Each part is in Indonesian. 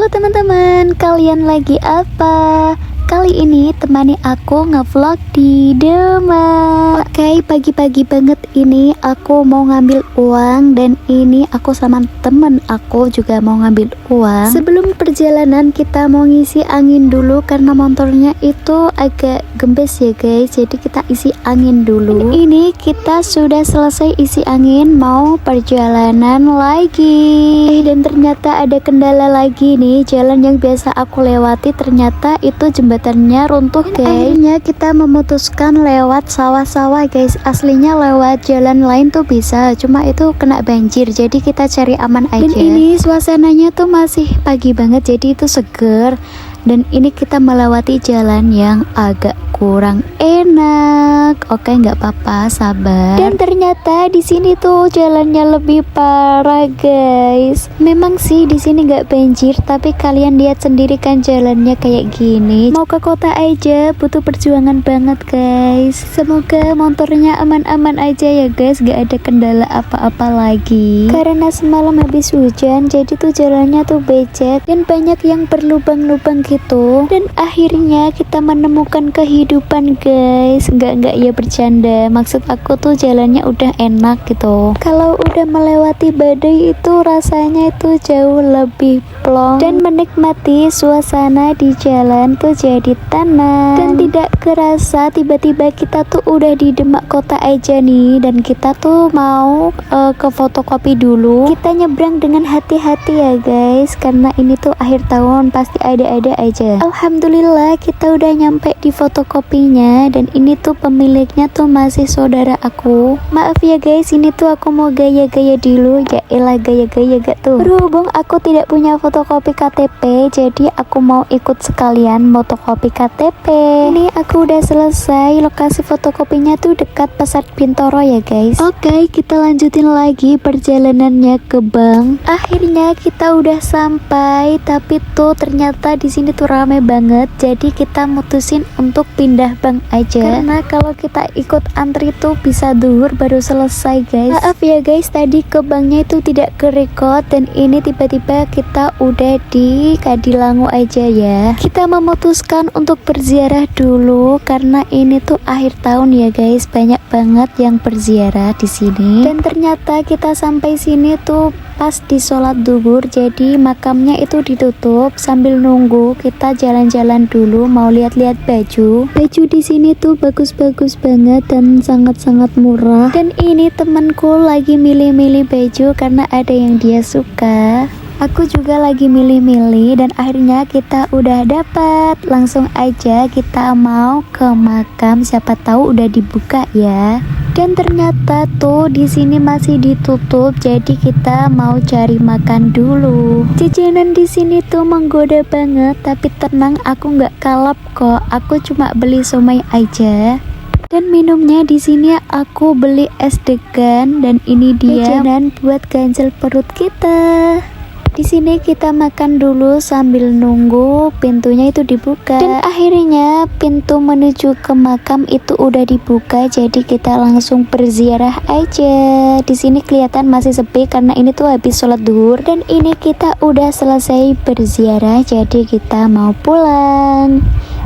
Halo teman-teman, kalian lagi apa? Kali ini temani aku ngevlog di Demak. Oke, pagi-pagi banget ini aku mau ngambil uang. Dan ini aku sama temen aku juga mau ngambil uang. Sebelum perjalanan kita mau ngisi angin dulu, karena motornya itu agak gembes ya guys. Jadi kita isi angin dulu. Ini kita sudah selesai isi angin, mau perjalanan lagi. Dan ternyata ada kendala lagi nih. Jalan yang biasa aku lewati ternyata itu jembatannya runtuh guys. Akhirnya kita memutuskan lewat sawah-sawah guys. Aslinya lewat jalan lain tuh bisa, cuma itu kena banjir, jadi kita cari aman aja. Dan ini suasananya tuh masih pagi banget, jadi itu seger. Dan ini kita melewati jalan yang agak kurang enak. Oke, nggak apa-apa, sabar. Dan ternyata di sini tuh jalannya lebih parah guys. Memang sih di sini nggak banjir, tapi kalian lihat sendiri kan jalannya kayak gini. Mau ke kota aja butuh perjuangan banget guys. Semoga motornya aman-aman aja ya guys, nggak ada kendala apa-apa lagi. Karena semalam habis hujan, jadi tuh jalannya tuh becek dan banyak yang berlubang-lubang gitu. Dan akhirnya kita menemukan kehidupan guys. Enggak ya, bercanda. Maksud aku tuh jalannya udah enak gitu. Kalau udah melewati badai itu rasanya itu jauh lebih plong, dan menikmati suasana di jalan tuh jadi tenang. Dan tidak kerasa tiba-tiba kita tuh udah di Demak kota aja nih. Dan kita tuh mau ke fotokopi dulu. Kita nyebrang dengan hati-hati ya guys, karena ini tuh akhir tahun pasti ada-ada aja. Alhamdulillah kita udah nyampe di fotokopinya. Dan ini tuh pemiliknya tuh masih saudara aku. Maaf ya guys, ini tuh aku mau gaya-gaya dulu. Ya elah, gaya-gaya gak tuh. Berhubung aku tidak punya fotokopi KTP, jadi aku mau ikut sekalian fotokopi KTP. Ini aku udah selesai. Lokasi fotokopinya tuh dekat Pasar Bintoro ya guys. Oke, kita lanjutin lagi perjalanannya ke bank. Akhirnya kita udah sampai, tapi tuh ternyata di sini tuh rame banget. Jadi kita mutusin untuk pindah bank aja, karena kalau kita ikut antri tuh bisa duhur baru selesai guys. Maaf ya guys, tadi ke banknya itu tidak ke-record. Dan ini tiba-tiba kita udah di Kadilangu aja ya. Kita memutuskan untuk berziarah dulu, karena ini tuh akhir tahun ya guys. Banyak banget yang berziarah di sini. Dan ternyata kita sampai sini tuh pas di sholat duhur, jadi makamnya itu ditutup. Sambil nunggu kita jalan-jalan dulu, mau lihat-lihat baju di sini tuh bagus-bagus banget dan sangat-sangat murah. Dan ini temanku lagi milih-milih baju karena ada yang dia suka. Aku juga lagi milih-milih, dan akhirnya kita udah dapat. Langsung aja kita mau ke makam, siapa tahu udah dibuka ya. Dan ternyata tuh di sini masih ditutup, jadi kita mau cari makan dulu. Jajanan di sini tuh menggoda banget, tapi tenang, aku nggak kalap kok. Aku cuma beli somai aja. Dan minumnya di sini aku beli es degan, dan ini dia jajanan buat ganjel perut kita. Di sini kita makan dulu sambil nunggu pintunya itu dibuka. Dan akhirnya pintu menuju ke makam itu udah dibuka, jadi kita langsung berziarah aja. Di sini kelihatan masih sepi karena ini tuh habis sholat duhur. Dan ini kita udah selesai berziarah, jadi kita mau pulang.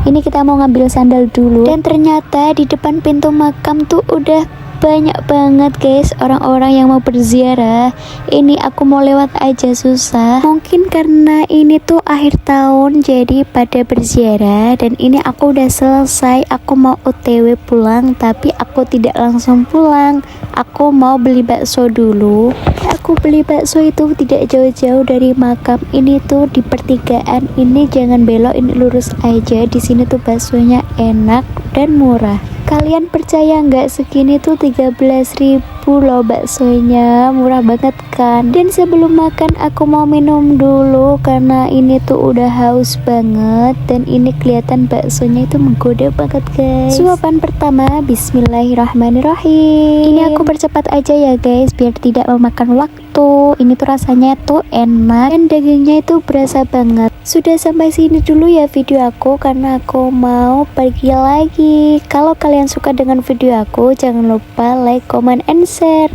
Ini kita mau ngambil sandal dulu. Dan ternyata di depan pintu makam tuh udah banyak banget guys orang-orang yang mau berziarah. Ini aku mau lewat aja susah. Mungkin karena ini tuh akhir tahun, jadi pada berziarah. Dan ini aku udah selesai. Aku mau OTW pulang, tapi aku tidak langsung pulang. Aku mau beli bakso dulu. Aku beli bakso itu tidak jauh-jauh dari makam. Ini tuh di pertigaan. Ini jangan belok, ini lurus aja. Di sini tuh baksonya enak dan murah. Kalian percaya nggak, segini tuh 13.000 loh baksonya, murah banget kan. Dan sebelum makan aku mau minum dulu karena ini tuh udah haus banget. Dan ini kelihatan baksonya itu menggoda banget guys. Suapan pertama, bismillahirrahmanirrahim. Ini aku percepat aja ya guys, biar tidak memakan waktu. Ini tuh rasanya tuh enak dan dagingnya itu berasa banget. Sudah sampai sini dulu ya video aku, karena aku mau pergi lagi. Kalau kalian suka dengan video aku, jangan lupa like, comment, and share.